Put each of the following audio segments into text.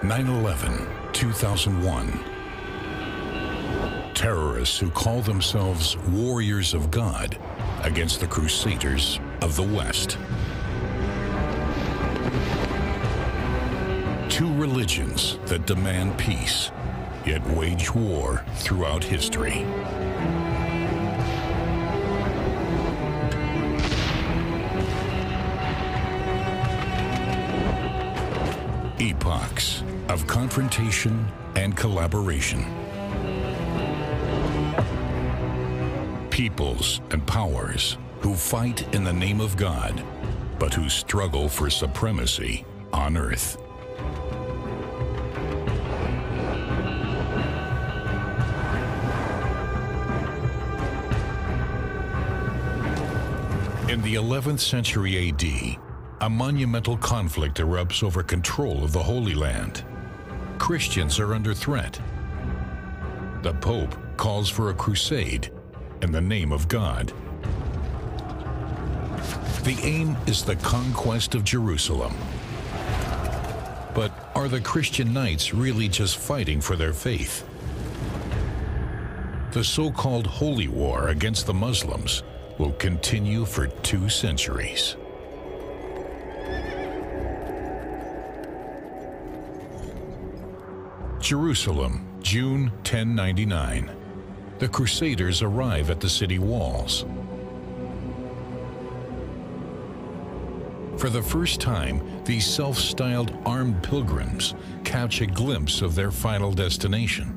9/11, 2001. Terrorists who call themselves warriors of God against the Crusaders of the West. Two religions that demand peace, yet wage war throughout history. Epochs of confrontation and collaboration. Peoples and powers who fight in the name of God, but who struggle for supremacy on earth. In the 11th century AD, a monumental conflict erupts over control of the Holy Land. Christians are under threat. The Pope calls for a crusade in the name of God. The aim is the conquest of Jerusalem. But are the Christian knights really just fighting for their faith? The so-called Holy War against the Muslims will continue for 2 centuries. Jerusalem, June 1099. The Crusaders arrive at the city walls. For the first time, these self-styled armed pilgrims catch a glimpse of their final destination.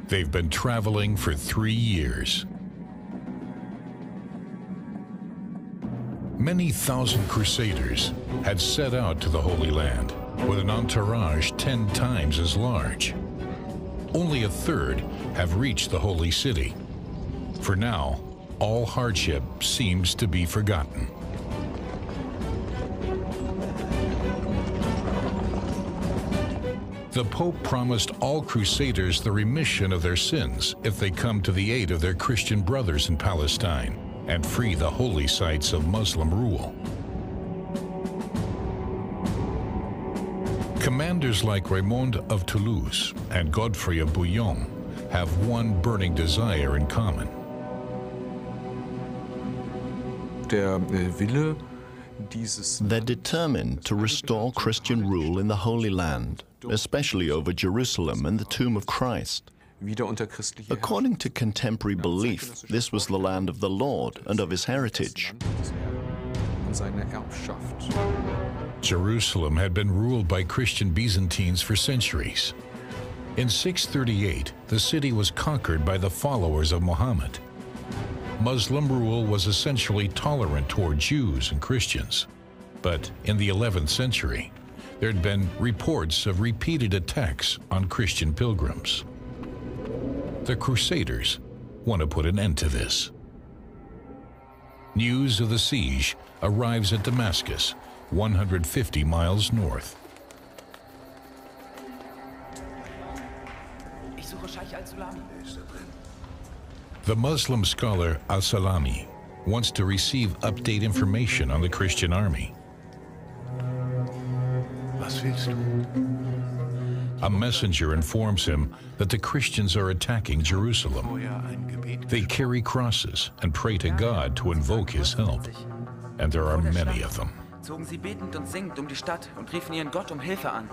They've been traveling for 3 years. Many thousand Crusaders had set out to the Holy Land with an entourage 10 times as large. Only a third have reached the Holy City. For now, all hardship seems to be forgotten. The Pope promised all Crusaders the remission of their sins if they come to the aid of their Christian brothers in Palestine and free the holy sites of Muslim rule. Commanders like Raymond of Toulouse and Godfrey of Bouillon have one burning desire in common. They're determined to restore Christian rule in the Holy Land, especially over Jerusalem and the tomb of Christ. According to contemporary belief, this was the land of the Lord and of his heritage. Jerusalem had been ruled by Christian Byzantines for centuries. In 638, the city was conquered by the followers of Muhammad. Muslim rule was essentially tolerant toward Jews and Christians. But in the 11th century, there had been reports of repeated attacks on Christian pilgrims. The Crusaders want to put an end to this. News of the siege arrives at Damascus, 150 miles north. The Muslim scholar Al-Salami wants to receive update information on the Christian army. A messenger informs him that the Christians are attacking Jerusalem. They carry crosses and pray to God to invoke his help. And there are many of them. Zogen sie betend und singend die Stadt und riefen ihren Gott Hilfe an.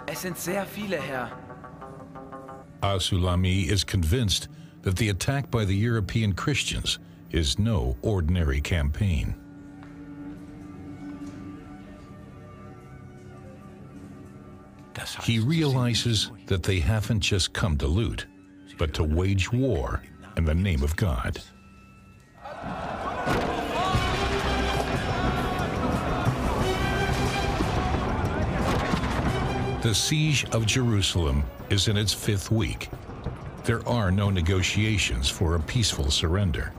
Es sind sehr viele, Herr. Al-Sulami is convinced that the attack by the European Christians is no ordinary campaign. He realizes that they haven't just come to loot, but to wage war in the name of God. The siege of Jerusalem is in its 5th week. There are no negotiations for a peaceful surrender.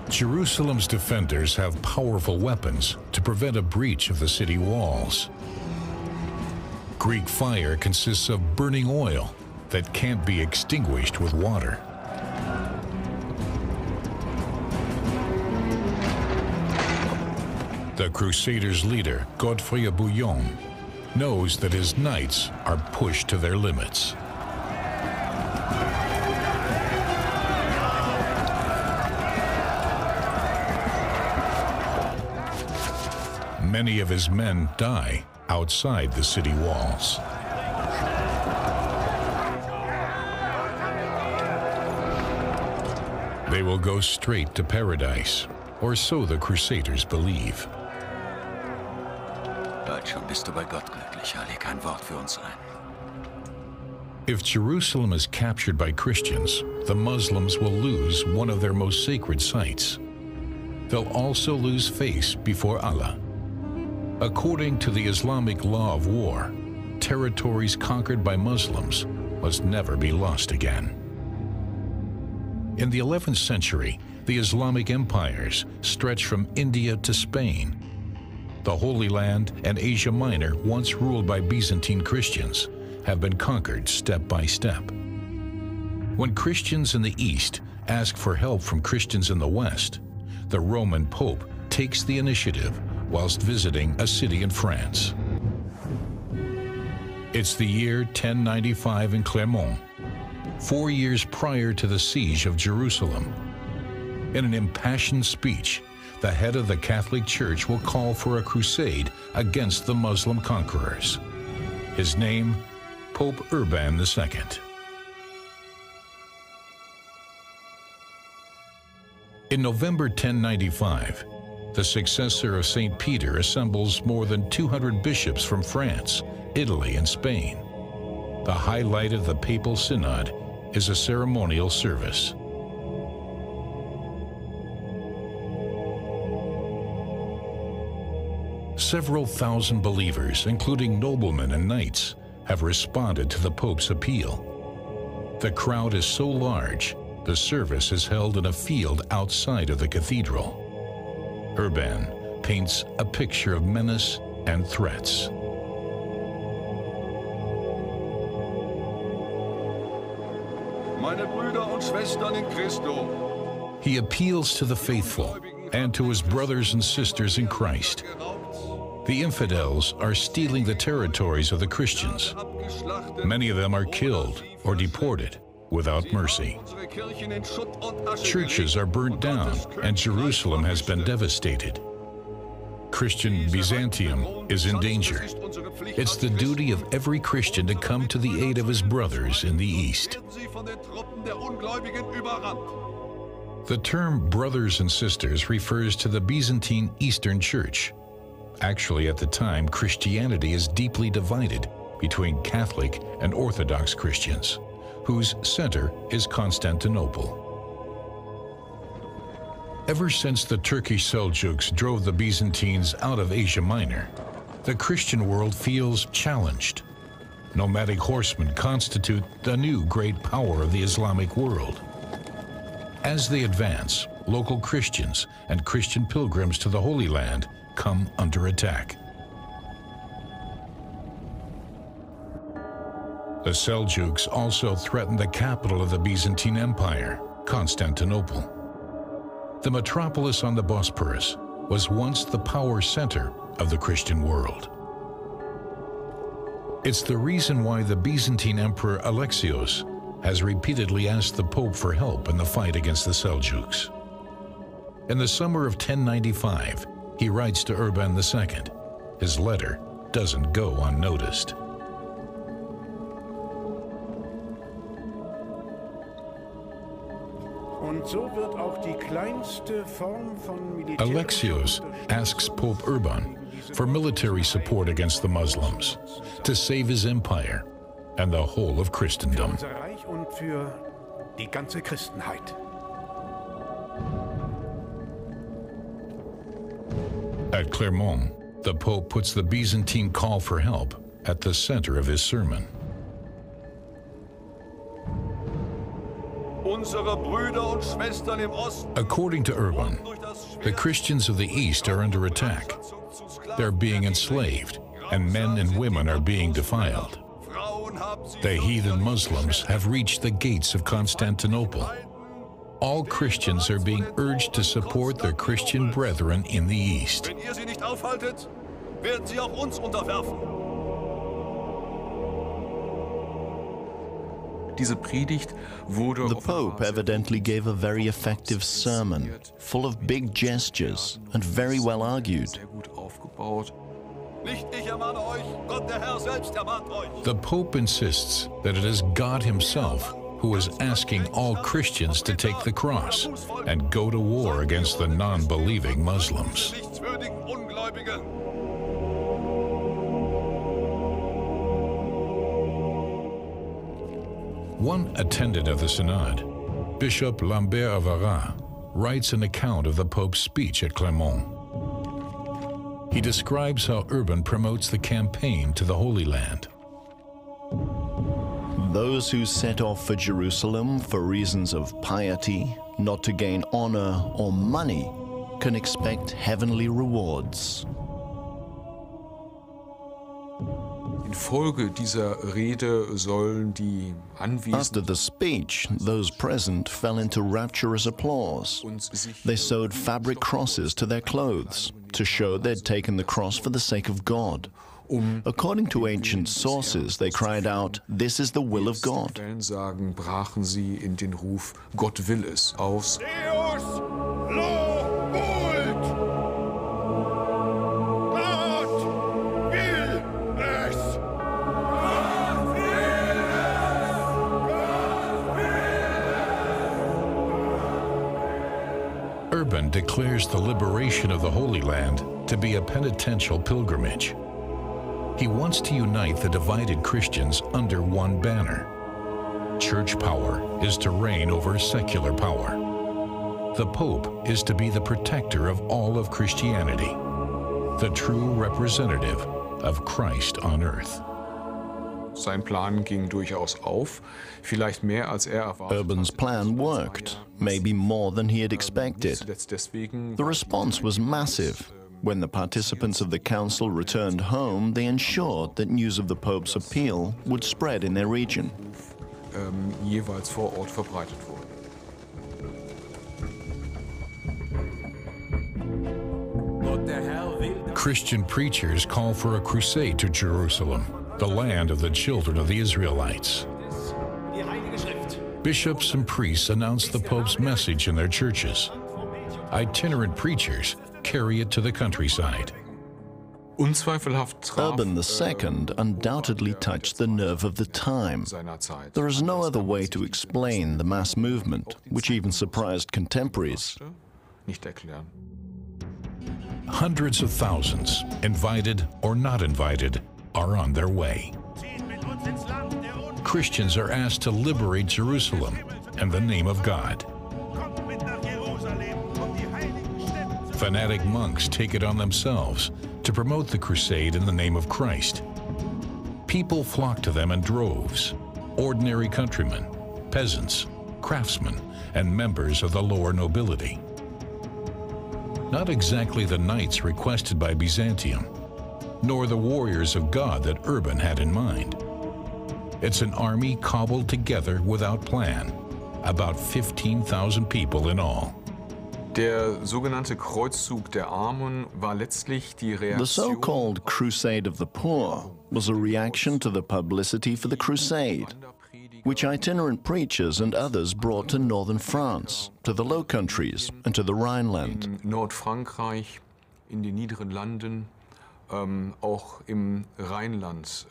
Jerusalem's defenders have powerful weapons to prevent a breach of the city walls. Greek fire consists of burning oil that can't be extinguished with water. The Crusaders' leader, Godfrey Bouillon, knows that his knights are pushed to their limits. Many of his men die outside the city walls. They will go straight to paradise, or so the Crusaders believe. Schon bist du bei Gott glücklich, Harley, kein Wort für uns ein. If Jerusalem is captured by Christians, the Muslims will lose one of their most sacred sites. They'll also lose face before Allah. According to the Islamic law of war, territories conquered by Muslims must never be lost again. In the 11th century, the Islamic empires stretched from India to Spain. The Holy Land and Asia Minor, once ruled by Byzantine Christians, have been conquered step by step. When Christians in the East ask for help from Christians in the West, the Roman Pope takes the initiative whilst visiting a city in France. It's the year 1095 in Clermont, 4 years prior to the siege of Jerusalem. In an impassioned speech, the head of the Catholic Church will call for a crusade against the Muslim conquerors. His name, Pope Urban II. In November 1095, the successor of St. Peter assembles more than 200 bishops from France, Italy, and Spain. The highlight of the Papal Synod is a ceremonial service. Several thousand believers, including noblemen and knights, have responded to the Pope's appeal. The crowd is so large, the service is held in a field outside of the cathedral. Urban paints a picture of menace and threats. Meine Brüder und Schwestern in Christo. He appeals to the faithful and to his brothers and sisters in Christ. The infidels are stealing the territories of the Christians. Many of them are killed or deported without mercy. Churches are burnt down and Jerusalem has been devastated. Christian Byzantium is in danger. It's the duty of every Christian to come to the aid of his brothers in the East. The term brothers and sisters refers to the Byzantine Eastern Church. Actually, at the time, Christianity is deeply divided between Catholic and Orthodox Christians, whose center is Constantinople. Ever since the Turkish Seljuks drove the Byzantines out of Asia Minor, the Christian world feels challenged. Nomadic horsemen constitute the new great power of the Islamic world. As they advance, local Christians and Christian pilgrims to the Holy Land come under attack. The Seljuks also threatened the capital of the Byzantine Empire, Constantinople. The metropolis on the Bosporus was once the power center of the Christian world. It's the reason why the Byzantine Emperor Alexios has repeatedly asked the Pope for help in the fight against the Seljuks. In the summer of 1095, he writes to Urban II. His letter doesn't go unnoticed. Alexios asks Pope Urban for military support against the Muslims to save his empire and the whole of Christendom. At Clermont, the Pope puts the Byzantine call for help at the center of his sermon. According to Urban, the Christians of the East are under attack. They're being enslaved, and men and women are being defiled. The heathen Muslims have reached the gates of Constantinople. all Christians are being urged to support their Christian brethren in the East. Wenn ihr sie nicht aufhaltet, werden sie auch uns unterwerfen. The Pope evidently gave a very effective sermon, full of big gestures and very well argued. The Pope insists that it is God himself who is asking all Christians to take the cross and go to war against the non-believing Muslims. One attendant of the Synod, Bishop Lambert of Arras, writes an account of the Pope's speech at Clermont. He describes how Urban promotes the campaign to the Holy Land. Those who set off for Jerusalem for reasons of piety, not to gain honor or money, can expect heavenly rewards. After the speech, those present fell into rapturous applause. They sewed fabric crosses to their clothes to show they'd taken the cross for the sake of God. According to ancient sources, they cried out, "This is the will of God." Brachen sie in den Ruf, Gott will es, aus. Deus lo vult! Gott will es! Gott will es! Urban declares the liberation of the Holy Land to be a penitential pilgrimage. He wants to unite the divided Christians under one banner. Church power is to reign over secular power. The Pope is to be the protector of all of Christianity, the true representative of Christ on earth. Sein Plan ging durchaus auf, vielleicht mehr als erwartet. Urban's plan worked, maybe more than he had expected. The response was massive. When the participants of the council returned home, they ensured that news of the Pope's appeal would spread in their region. Jeweils vor Ort verbreitet wurde. Christian preachers call for a crusade to Jerusalem, the land of the children of the Israelites. Bishops and priests announce the Pope's message in their churches. Itinerant preachers carry it to the countryside. Urban II undoubtedly touched the nerve of the time. There is no other way to explain the mass movement, which even surprised contemporaries. Hundreds of thousands, invited or not invited, are on their way. Christians are asked to liberate Jerusalem in the name of God. Fanatic monks take it on themselves to promote the crusade in the name of Christ. People flock to them in droves, ordinary countrymen, peasants, craftsmen, and members of the lower nobility. Not exactly the knights requested by Byzantium, nor the warriors of God that Urban had in mind. It's an army cobbled together without plan, about 15,000 people in all. Der sogenannte Kreuzzug der Armen war letztlich die Reaktion. The so-called Crusade of the Poor was a reaction to the publicity for the Crusade, which itinerant preachers and others brought to northern France, to the Low Countries and to the Rhineland. In Nordfrankreich, in den niederen Landen, auch im Rheinland,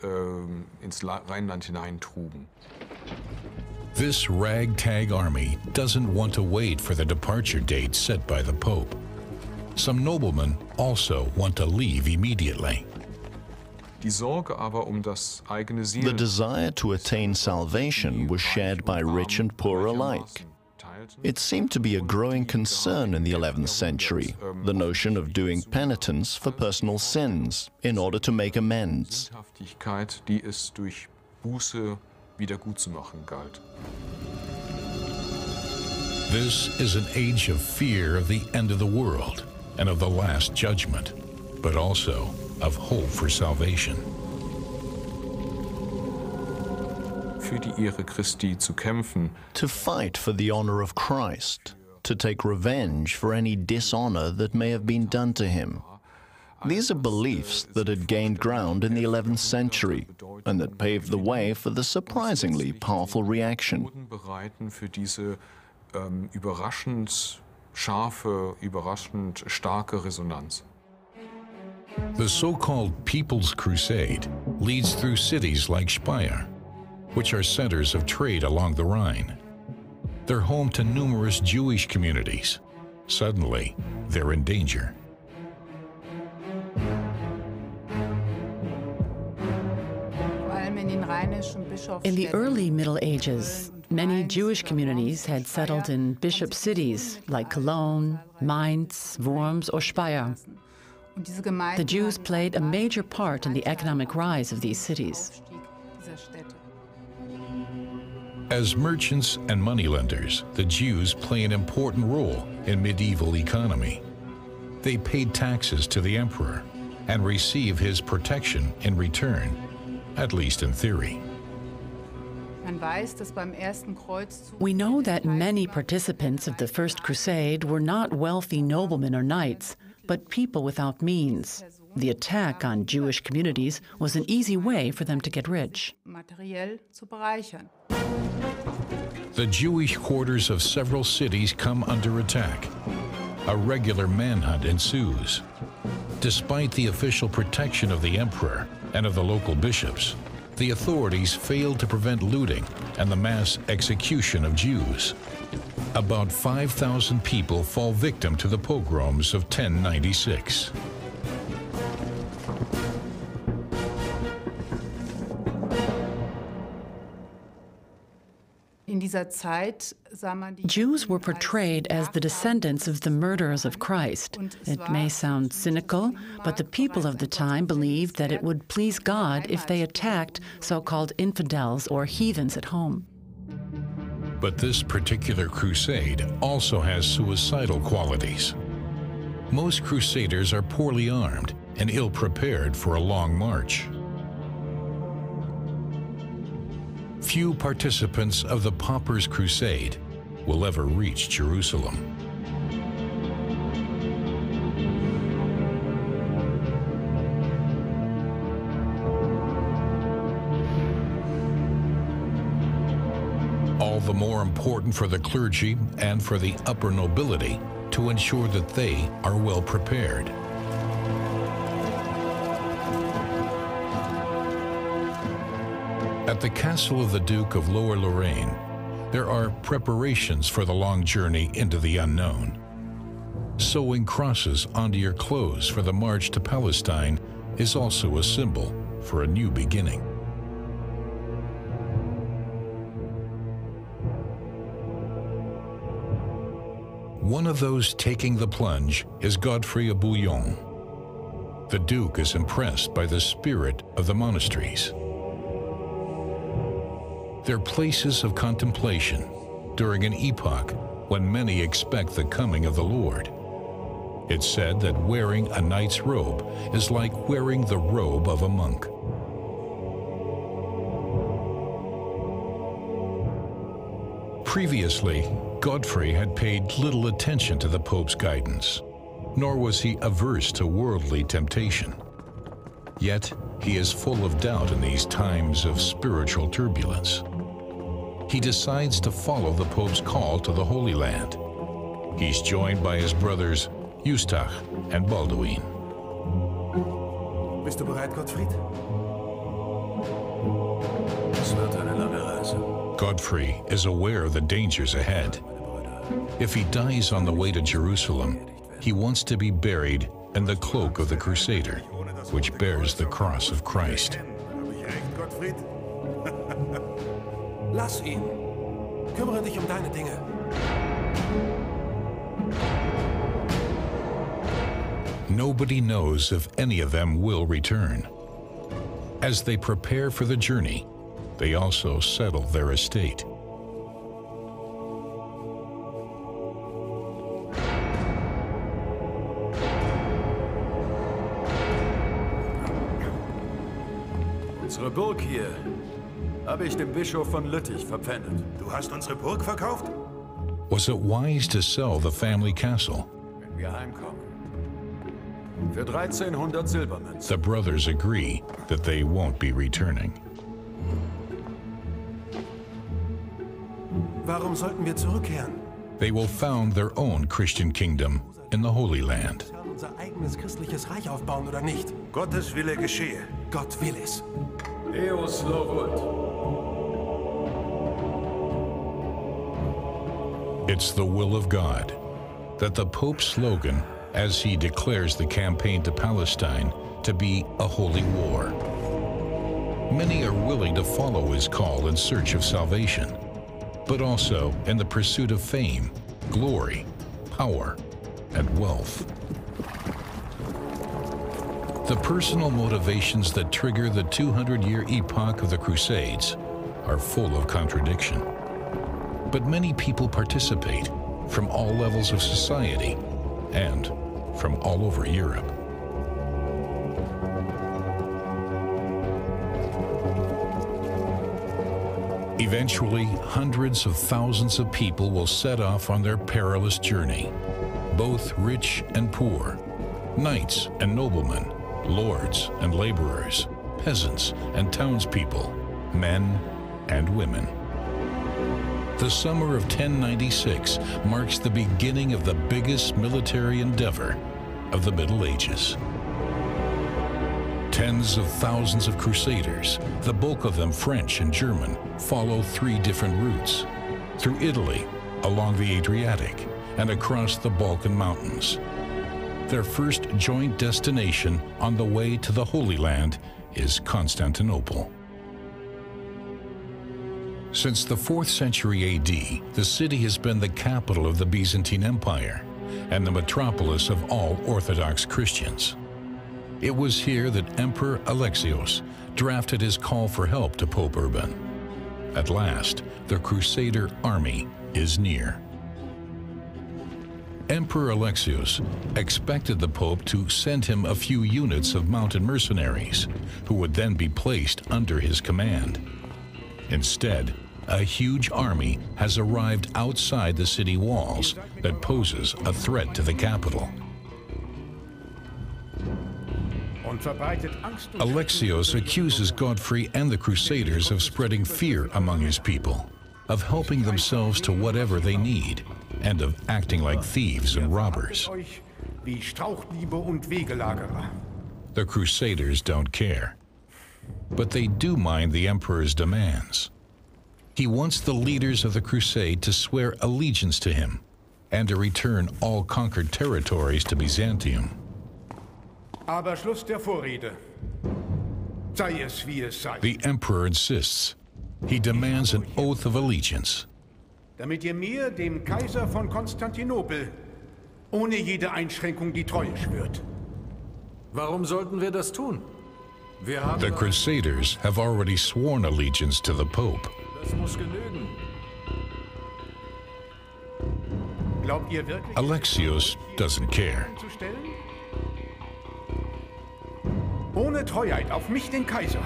ins Rheinland hineintrugen. This ragtag army doesn't want to wait for the departure date set by the Pope. Some noblemen also want to leave immediately. Die Sorge aber das eigene Ziel. The desire to attain salvation was shared by rich and poor alike. It seemed to be a growing concern in the 11th century, the notion of doing penitence for personal sins in order to make amends. Die es durch Buße wieder gut zu machen galt. This is an age of fear of the end of the world and of the last judgment, but also of hope for salvation. für die Ehre Christi zu kämpfen. To fight for the honor of Christ, to take revenge for any dishonor that may have been done to him. These are beliefs that had gained ground in the 11th century and that paved the way for the surprisingly powerful reaction. Bereiten für diese überraschend scharfe, überraschend starke Resonanz. The so-called People's Crusade leads through cities like Speyer, which are centers of trade along the Rhine. They're home to numerous Jewish communities. Suddenly, they're in danger. In the early Middle Ages, many Jewish communities had settled in bishop cities like Cologne, Mainz, Worms, or Speyer. The Jews played a major part in the economic rise of these cities. As merchants and moneylenders, the Jews play an important role in medieval economy. They paid taxes to the emperor and receive his protection in return, at least in theory. We know that many participants of the First Crusade were not wealthy noblemen or knights, but people without means. The attack on Jewish communities was an easy way for them to get rich. The Jewish quarters of several cities come under attack. A regular manhunt ensues. Despite the official protection of the emperor and of the local bishops, the authorities failed to prevent looting and the mass execution of Jews. About 5,000 people fall victim to the pogroms of 1096. Jews were portrayed as the descendants of the murderers of Christ. It may sound cynical, but the people of the time believed that it would please God if they attacked so-called infidels or heathens at home. But this particular crusade also has suicidal qualities. Most crusaders are poorly armed and ill-prepared for a long march. Few participants of the Pauper's Crusade will ever reach Jerusalem. All the more important for the clergy and for the upper nobility to ensure that they are well prepared. At the castle of the Duke of Lower Lorraine, there are preparations for the long journey into the unknown. Sewing crosses onto your clothes for the march to Palestine is also a symbol for a new beginning. One of those taking the plunge is Godfrey of Bouillon. The Duke is impressed by the spirit of the monasteries. They're places of contemplation during an epoch when many expect the coming of the Lord. It's said that wearing a knight's robe is like wearing the robe of a monk. Previously, Godfrey had paid little attention to the Pope's guidance, nor was he averse to worldly temptation. Yet, he is full of doubt in these times of spiritual turbulence. He decides to follow the Pope's call to the Holy Land. He's joined by his brothers Eustache and Balduin. Bist du bereit, Gottfried? Es wird eine lange Reise. Godfrey is aware of the dangers ahead. If he dies on the way to Jerusalem, he wants to be buried in the cloak of the Crusader, which bears the cross of Christ. Lass ihn. Kümmere dich deine Dinge. Nobody knows if any of them will return. As they prepare for the journey, they also settle their estate. Unsere Burg hier. Habe ich dem Bischof von Lüttich verpfändet. Du hast unsere Burg verkauft? Was it wise to sell the family castle? Wenn wir heimkommen. Für 1300 Silbermünzen. The brothers agree that they won't be returning. Warum sollten wir zurückkehren? They will found their own Christian kingdom in the Holy Land. Wir werden unser eigenes christliches Reich aufbauen oder nicht? Gottes Wille geschehe. Gott will es. Deus lovut. It's the will of God that the Pope's slogan, as he declares the campaign to Palestine to be a holy war. Many are willing to follow his call in search of salvation, but also in the pursuit of fame, glory, power, and wealth. The personal motivations that trigger the 200-year epoch of the Crusades are full of contradiction. But many people participate from all levels of society and from all over Europe. Eventually, hundreds of thousands of people will set off on their perilous journey, both rich and poor, knights and noblemen, lords and laborers, peasants and townspeople, men and women. The summer of 1096 marks the beginning of the biggest military endeavor of the Middle Ages. Tens of thousands of crusaders, the bulk of them French and German, follow 3 different routes: through Italy, along the Adriatic, and across the Balkan Mountains. Their first joint destination on the way to the Holy Land is Constantinople. Since the 4th century AD, the city has been the capital of the Byzantine Empire and the metropolis of all Orthodox Christians. It was here that Emperor Alexios drafted his call for help to Pope Urban. At last, the Crusader army is near. Emperor Alexios expected the Pope to send him a few units of mounted mercenaries, who would then be placed under his command. Instead, a huge army has arrived outside the city walls that poses a threat to the capital. Alexios accuses Godfrey and the Crusaders of spreading fear among his people, of helping themselves to whatever they need, and of acting like thieves and robbers. The Crusaders don't care, but they do mind the Emperor's demands. He wants the leaders of the Crusade to swear allegiance to him and to return all conquered territories to Byzantium. Aber Schluss der Vorrede. Sei es wie es sei. The Emperor insists. He demands an oath of allegiance. Damit ihr mir, dem Kaiser von Konstantinopel, ohne jede Einschränkung die Treue schwört. Warum sollten wir das tun? The Crusaders have already sworn allegiance to the Pope. Das muss genügen. Glaubt ihr wirklich, Alexios doesn't care. Ohne Treuheit auf mich, den Kaiser,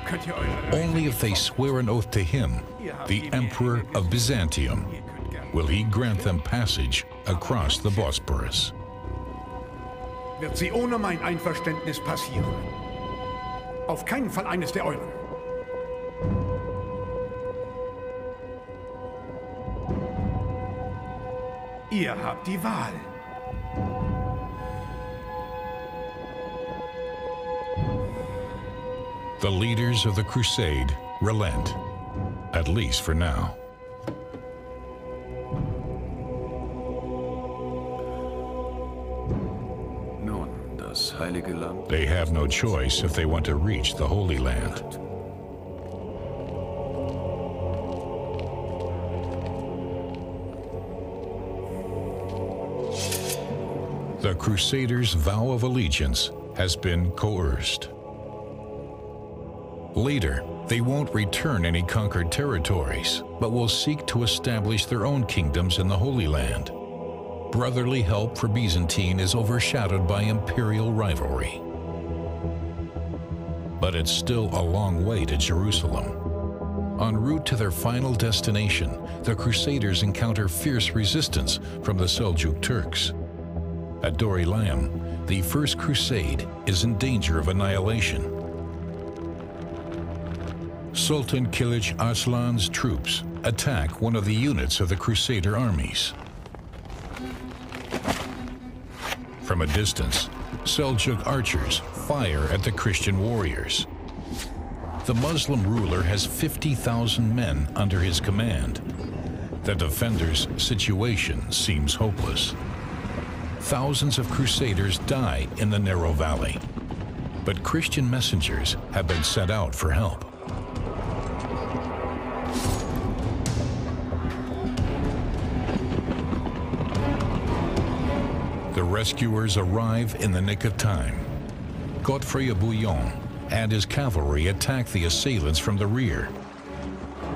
könnt ihr eure Only if they swear an oath to him, the Emperor of Byzantium, will he grant them passage across the Bosporus. Wird sie ohne mein Einverständnis passieren. Auf keinen Fall eines der euren. Ihr habt die Wahl. The leaders of the Crusade relent, at least for now. Nun, das Heilige Land. They have no choice if they want to reach the Holy Land. The Crusaders' vow of allegiance has been coerced. Later, they won't return any conquered territories, but will seek to establish their own kingdoms in the Holy Land. Brotherly help for Byzantine is overshadowed by imperial rivalry. But it's still a long way to Jerusalem. En route to their final destination, the Crusaders encounter fierce resistance from the Seljuk Turks. At Dorilayam, the First Crusade is in danger of annihilation. Sultan Kilij Arslan's troops attack one of the units of the Crusader armies. From a distance, Seljuk archers fire at the Christian warriors. The Muslim ruler has 50,000 men under his command. The defenders' situation seems hopeless. Thousands of Crusaders die in the narrow valley, but Christian messengers have been sent out for help. The rescuers arrive in the nick of time. Godfrey of Bouillon and his cavalry attack the assailants from the rear.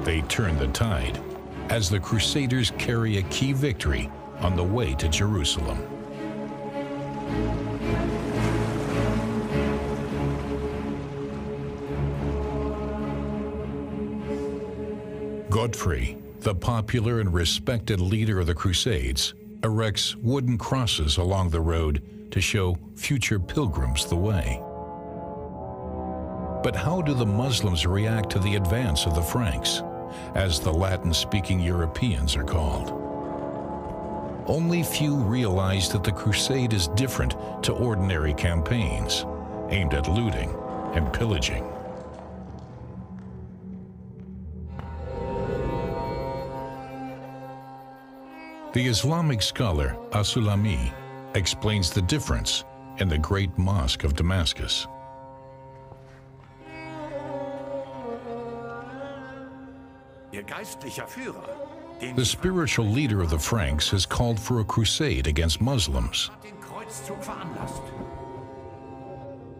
They turn the tide as the Crusaders carry a key victory on the way to Jerusalem. Godfrey, the popular and respected leader of the Crusades, erects wooden crosses along the road to show future pilgrims the way. But how do the Muslims react to the advance of the Franks, as the Latin-speaking Europeans are called? Only few realize that the Crusade is different to ordinary campaigns, aimed at looting and pillaging. The Islamic scholar As-Sulami explains the difference in the Great Mosque of Damascus. The spiritual leader of the Franks has called for a crusade against Muslims.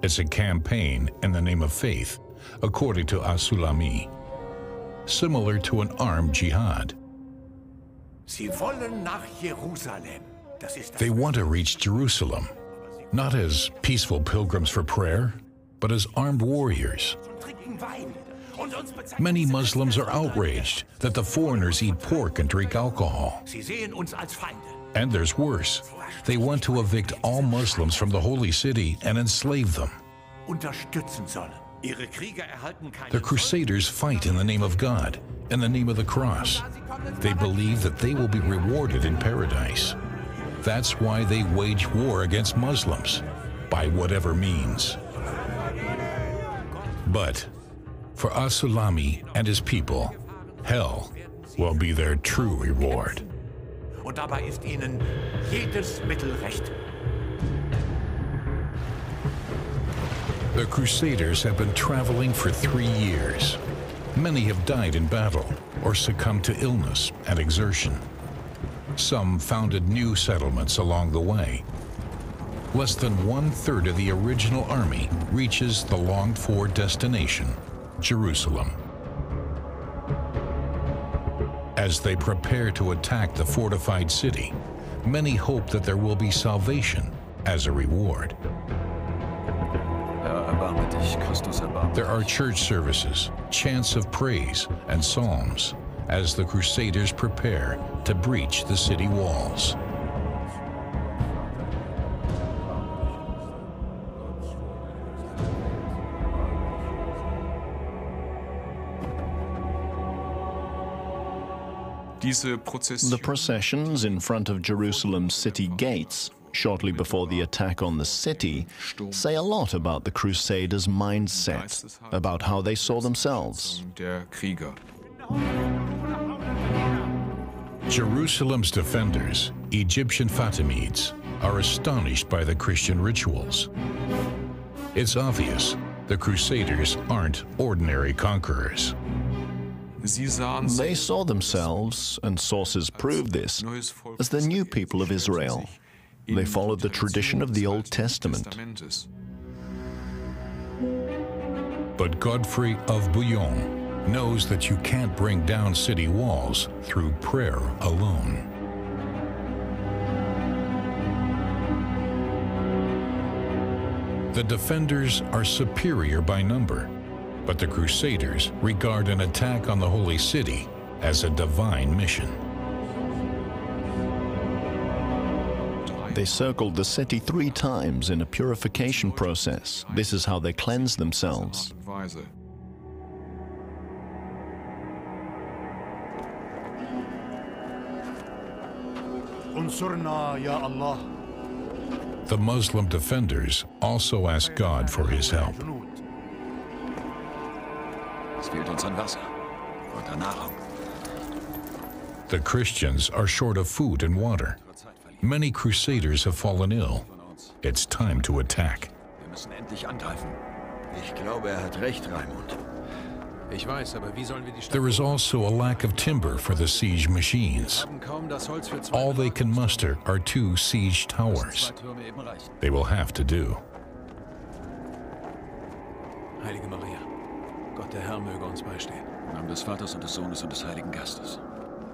It's a campaign in the name of faith, according to As-Sulami, similar to an armed jihad. They want to reach Jerusalem, not as peaceful pilgrims for prayer, but as armed warriors. Many Muslims are outraged that the foreigners eat pork and drink alcohol. And there's worse. They want to evict all Muslims from the holy city and enslave them. The Crusaders fight in the name of God, in the name of the cross. They believe that they will be rewarded in paradise. That's why they wage war against Muslims, by whatever means. But for As-Sulami and his people, hell will be their true reward. The Crusaders have been traveling for 3 years. Many have died in battle or succumbed to illness and exertion. Some founded new settlements along the way. Less than 1/3 of the original army reaches the longed-for destination, Jerusalem. As they prepare to attack the fortified city, many hope that there will be salvation as a reward. There are church services, chants of praise, and psalms as the Crusaders prepare to breach the city walls. The processions in front of Jerusalem's city gates, shortly before the attack on the city, say a lot about the Crusaders' mindset, about how they saw themselves. Jerusalem's defenders, Egyptian Fatimids, are astonished by the Christian rituals. It's obvious the Crusaders aren't ordinary conquerors. They saw themselves, and sources prove this, as the new people of Israel. They followed the tradition of the Old Testament. But Godfrey of Bouillon knows that you can't bring down city walls through prayer alone. The defenders are superior by number, But the Crusaders regard an attack on the Holy City as a divine mission. They circled the city 3 times in a purification process. This is how they cleanse themselves. The Muslim defenders also ask God for his help. Es fehlt uns an Wasser und an Nahrung. The Christians are short of food and water. Many Crusaders have fallen ill. It's time to attack. Wir müssen endlich angreifen. Ich glaube, hat recht, Raimund. Ich weiß, aber wie sollen wir die Stadt... There is also a lack of timber for the siege machines. All they can muster are 2 siege towers. They will have to do. Heilige Maria, Gott der Herr möge uns beistehen. Im Namen des Vaters und des Sohnes und des Heiligen Geistes.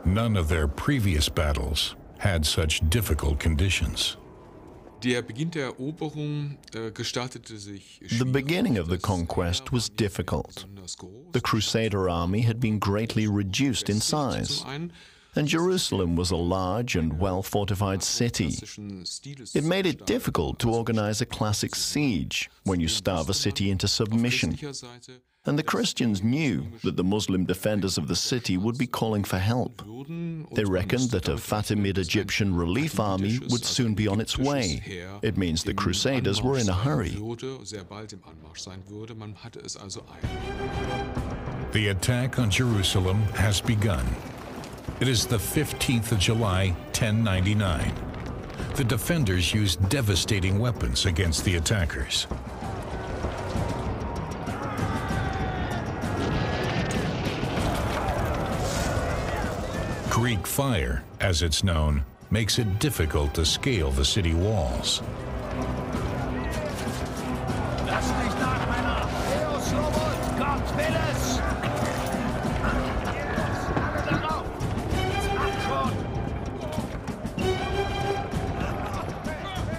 None of their previous battles had such difficult conditions. Der Beginn der Eroberung gestaltete sich The beginning of the conquest was difficult. The Crusader army had been greatly reduced in size, and Jerusalem was a large and well-fortified city. It made it difficult to organize a classic siege when you starve a city into submission. And the Christians knew that the Muslim defenders of the city would be calling for help. They reckoned that a Fatimid Egyptian relief army would soon be on its way. It means the Crusaders were in a hurry. The attack on Jerusalem has begun. It is the 15th of July, 1099. The defenders used devastating weapons against the attackers. Greek fire, as it's known, makes it difficult to scale the city walls.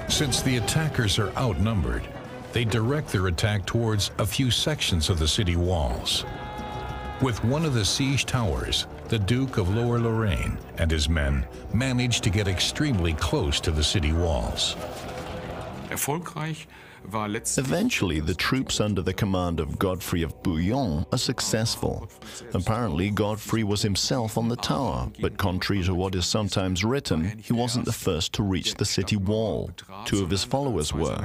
Since the attackers are outnumbered, they direct their attack towards a few sections of the city walls. With one of the siege towers, the Duke of Lower Lorraine and his men managed to get extremely close to the city walls. Eventually, the troops under the command of Godfrey of Bouillon are successful. Apparently, Godfrey was himself on the tower, but contrary to what is sometimes written, he wasn't the first to reach the city wall. 2 of his followers were.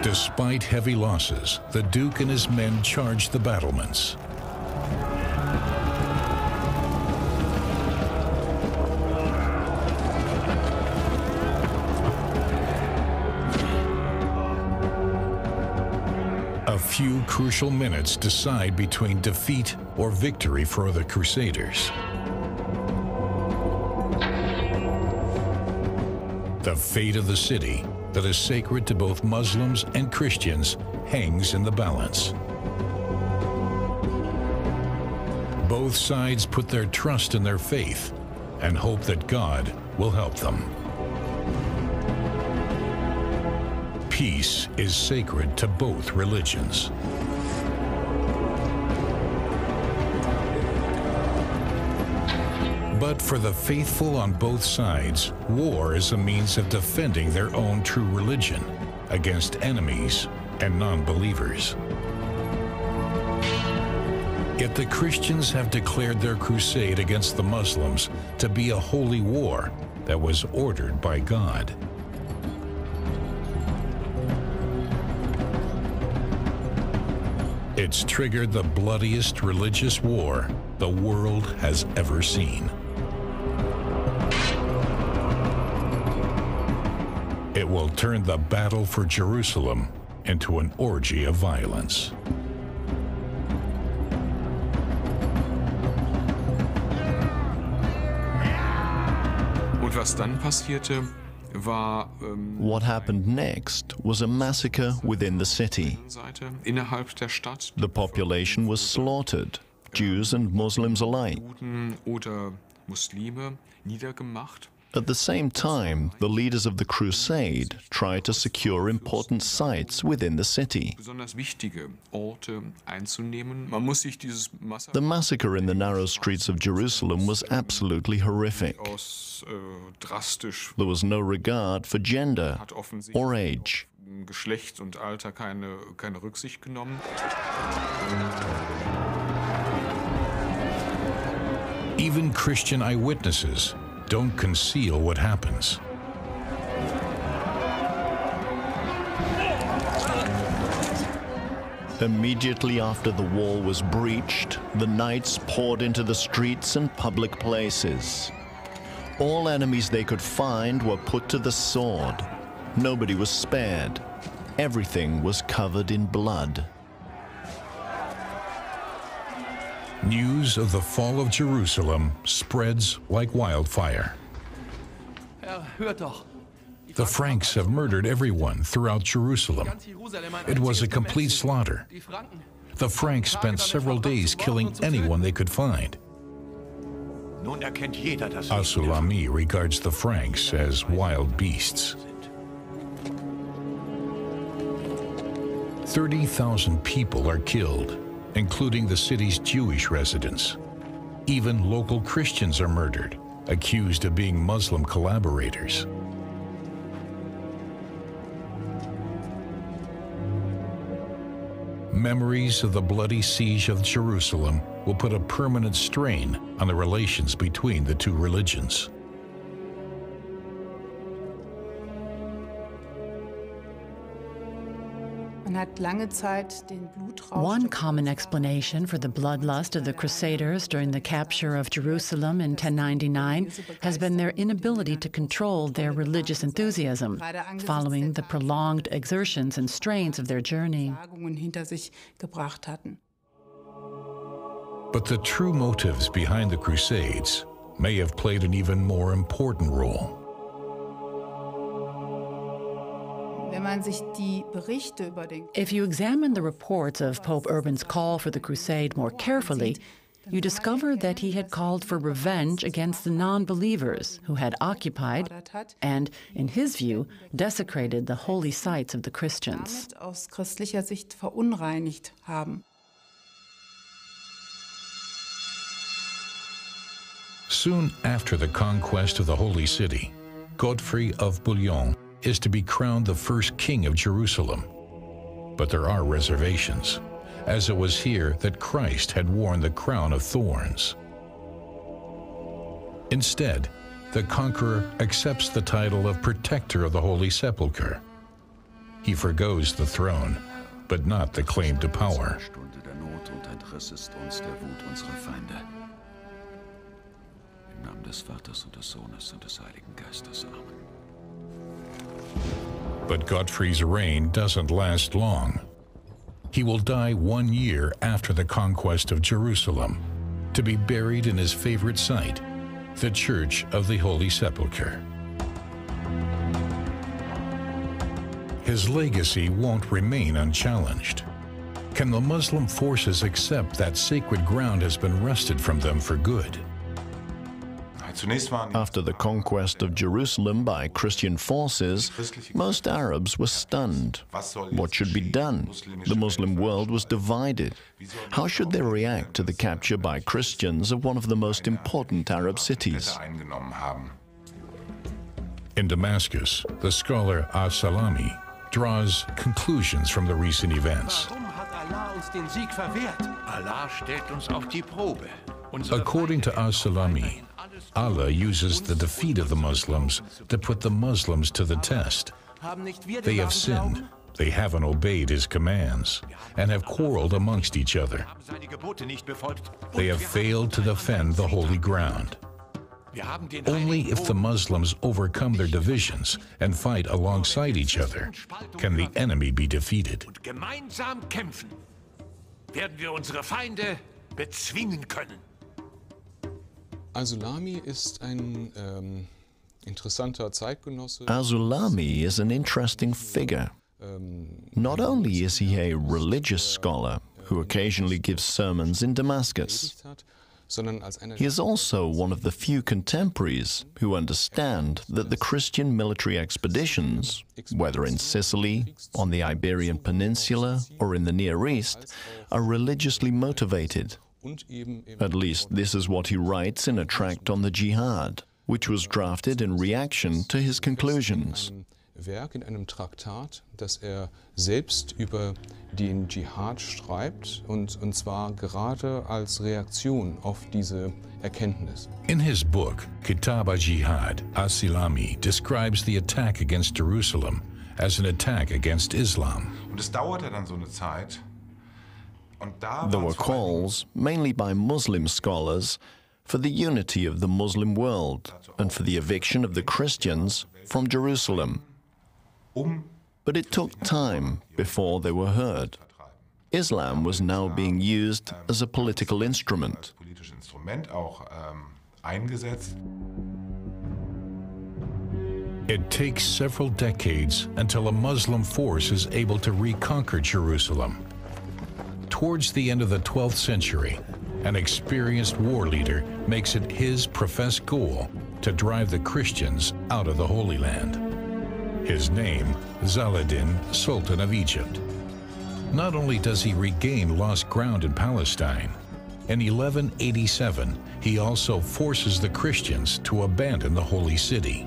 Despite heavy losses, the Duke and his men charged the battlements. A few crucial minutes decide between defeat or victory for the Crusaders. The fate of the city, that is sacred to both Muslims and Christians, hangs in the balance. Both sides put their trust in their faith and hope that God will help them. Peace is sacred to both religions. But for the faithful on both sides, war is a means of defending their own true religion against enemies and non-believers. Yet the Christians have declared their crusade against the Muslims to be a holy war that was ordered by God. It's triggered the bloodiest religious war the world has ever seen. It will turn the battle for Jerusalem into an orgy of violence. Und was dann passierte, war what happened next was a massacre within the city. Innerhalb der Stadt. The population was slaughtered, Jews and Muslims alike. Juden oder Muslime niedergemacht. At the same time, the leaders of the Crusade tried to secure important sites within the city. Besonders wichtige Orte einzunehmen. Man muss sich dieses The massacre in the narrow streets of Jerusalem was absolutely horrific. There was no regard for gender or age. Geschlecht und Alter keine Rücksicht genommen. Even Christian eyewitnesses don't conceal what happens. Immediately after the wall was breached, the knights poured into the streets and public places. All enemies they could find were put to the sword. Nobody was spared. Everything was covered in blood. News of the fall of Jerusalem spreads like wildfire. The Franks have murdered everyone throughout Jerusalem. It was a complete slaughter. The Franks spent several days killing anyone they could find. As-Sulami regards the Franks as wild beasts. 30,000 people are killed, including the city's Jewish residents. Even local Christians are murdered, accused of being Muslim collaborators. Memories of the bloody siege of Jerusalem will put a permanent strain on the relations between the two religions. One common explanation for the bloodlust of the Crusaders during the capture of Jerusalem in 1099 has been their inability to control their religious enthusiasm following the prolonged exertions and strains of their journey. But the true motives behind the Crusades may have played an even more important role. If you examine the reports of Pope Urban's call for the crusade more carefully, you discover that he had called for revenge against the non-believers who had occupied and, in his view, desecrated the holy sites of the Christians. Soon after the conquest of the Holy City, Godfrey of Bouillon is to be crowned the first king of Jerusalem. But there are reservations, as it was here that Christ had worn the crown of thorns. Instead, the conqueror accepts the title of protector of the Holy Sepulchre. He forgoes the throne, but not the claim to power. Im Namen des Vaters und des Sohnes und des Heiligen Geistes. Amen. But Godfrey's reign doesn't last long. He will die 1 year after the conquest of Jerusalem, to be buried in his favorite site, the Church of the Holy Sepulchre. His legacy won't remain unchallenged. Can the Muslim forces accept that sacred ground has been wrested from them for good? After the conquest of Jerusalem by Christian forces, most Arabs were stunned. What should be done? The Muslim world was divided. How should they react to the capture by Christians of one of the most important Arab cities? In Damascus, the scholar As-Sulami draws conclusions from the recent events. According to As-Sulami, Allah uses the defeat of the Muslims to put the Muslims to the test. They have sinned, they haven't obeyed His commands, and have quarreled amongst each other. They have failed to defend the holy ground. Only if the Muslims overcome their divisions and fight alongside each other can the enemy be defeated. As-Sulami ist ein interessanter Zeitgenosse. As-Sulami is an interesting figure. Not only is he a religious scholar who occasionally gives sermons in Damascus, He is also one of the few contemporaries who understand that the Christian military expeditions, whether in Sicily, on the Iberian Peninsula, or in the Near East, are religiously motivated. At least this is what he writes in a tract on the jihad, which was drafted in reaction to his conclusions. Werk in einem Traktat, das selbst über den Dschihad schreibt, und zwar gerade als Reaktion auf diese Erkenntnis. In his book, Kitab al-Jihad al-Silami describes the attack against Jerusalem as an attack against Islam. Und es dauerte dann so eine Zeit. There were calls, mainly by Muslim scholars, for the unity of the Muslim world and for the eviction of the Christians from Jerusalem. But it took time before they were heard. Islam was now being used as a political instrument. It takes several decades until a Muslim force is able to reconquer Jerusalem. Towards the end of the 12th century, an experienced war leader makes it his professed goal to drive the Christians out of the Holy Land. His name, Saladin, Sultan of Egypt. Not only does he regain lost ground in Palestine, in 1187 he also forces the Christians to abandon the Holy City.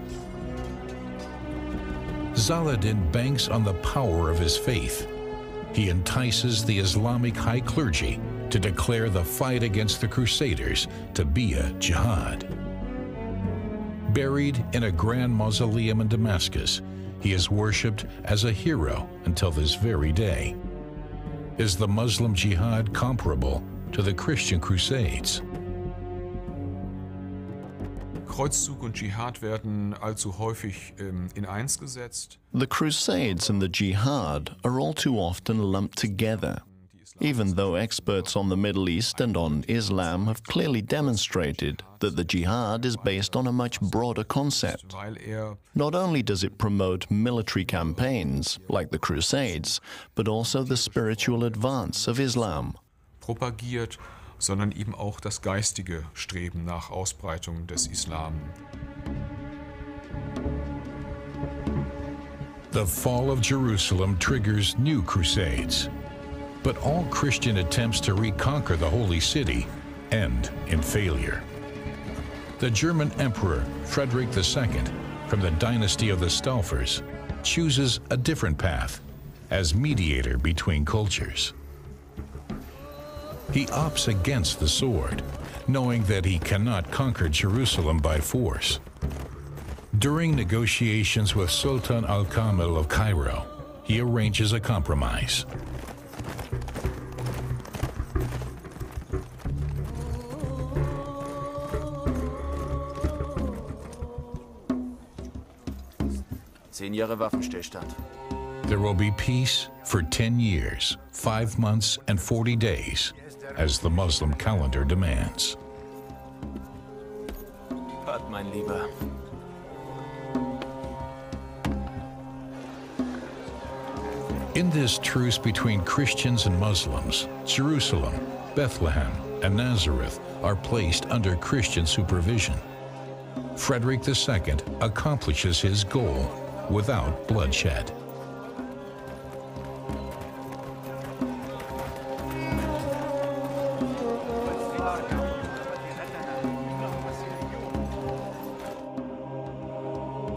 Saladin banks on the power of his faith. He entices the Islamic high clergy to declare the fight against the Crusaders to be a jihad. Buried in a grand mausoleum in Damascus, he is worshipped as a hero until this very day. Is the Muslim jihad comparable to the Christian Crusades? Kreuzzug und Dschihad werden allzu häufig in eins gesetzt. The Crusades and the Jihad are all too often lumped together, even though experts on the Middle East and on Islam have clearly demonstrated that the Jihad is based on a much broader concept. Not only does it promote military campaigns, like the Crusades, but also the spiritual advance of Islam. Propagiert, sondern eben auch das geistige Streben nach Ausbreitung des Islam. The fall of Jerusalem triggers new crusades. But all Christian attempts to reconquer the Holy City end in failure. The German Emperor Frederick II, from the dynasty of the Staufers, chooses a different path as mediator between cultures. He opts against the sword, knowing that he cannot conquer Jerusalem by force. During negotiations with Sultan al-Kamil of Cairo, he arranges a compromise. There will be peace for 10 years, 5 months, and 40 days, as the Muslim calendar demands. Gott, mein Lieber. In this truce between Christians and Muslims, Jerusalem, Bethlehem, and Nazareth are placed under Christian supervision. Frederick II accomplishes his goal without bloodshed.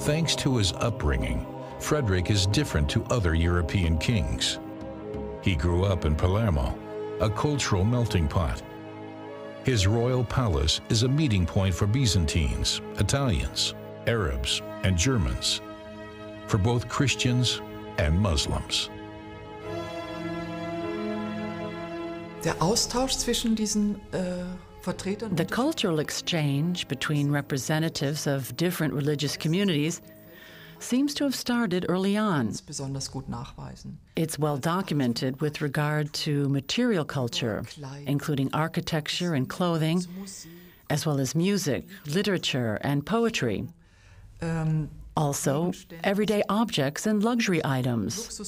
Thanks to his upbringing, Frederick is different to other European kings. He grew up in Palermo, a cultural melting pot. His royal palace is a meeting point for Byzantines, Italians, Arabs, and Germans, for both Christians and Muslims. Der Austausch zwischen diesen Vertretern. The cultural exchange between representatives of different religious communities seems to have started early on. Besonders gut nachweisen. It's well documented with regard to material culture, including architecture and clothing, as well as music, literature, and poetry. Also, everyday objects and luxury items.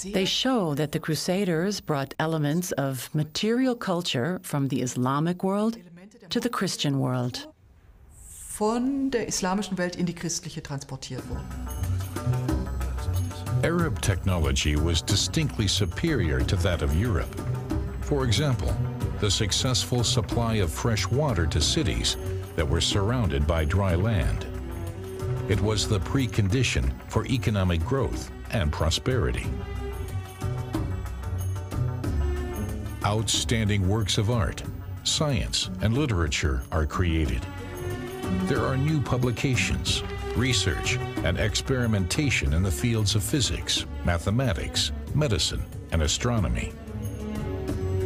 They show that the Crusaders brought elements of material culture from the Islamic world to the Christian world. Von der islamischen Welt in die christliche transportiert wurden. Arab technology was distinctly superior to that of Europe. For example, the successful supply of fresh water to cities that were surrounded by dry land. It was the precondition for economic growth and prosperity. Outstanding works of art, science, and literature are created. There are new publications, research, and experimentation in the fields of physics, mathematics, medicine, and astronomy.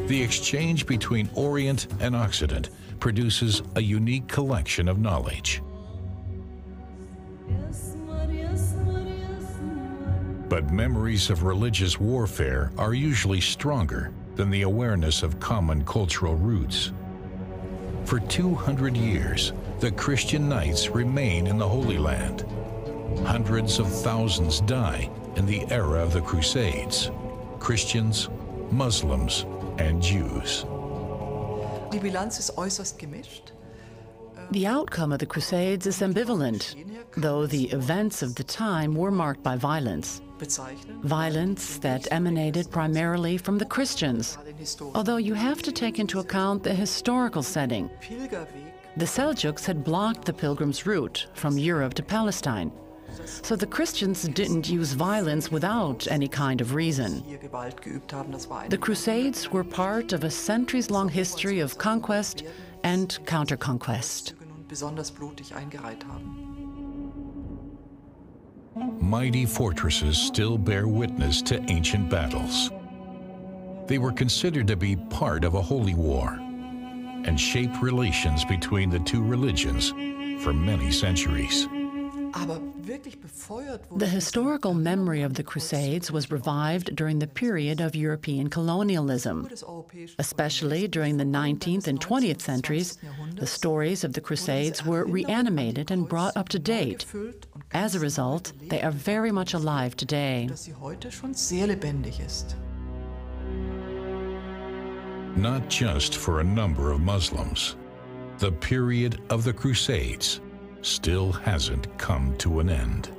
The exchange between Orient and Occident produces a unique collection of knowledge. But memories of religious warfare are usually stronger than the awareness of common cultural roots. For 200 years, the Christian knights remain in the Holy Land. Hundreds of thousands die in the era of the Crusades. Christians, Muslims, and Jews. Die Bilanz ist äußerst gemischt. The outcome of the Crusades is ambivalent, though the events of the time were marked by violence. Violence that emanated primarily from the Christians, although you have to take into account the historical setting. The Seljuks had blocked the pilgrims' route from Europe to Palestine, so the Christians didn't use violence without any kind of reason. The Crusades were part of a centuries-long history of conquest and counter-conquest. Mighty fortresses still bear witness to ancient battles. They were considered to be part of a holy war and shaped relations between the two religions for many centuries. The historical memory of the Crusades was revived during the period of European colonialism. Especially during the 19th and 20th centuries, the stories of the Crusades were reanimated and brought up to date. As a result, they are very much alive today. Not just for a number of Muslims, the period of the Crusades still hasn't come to an end.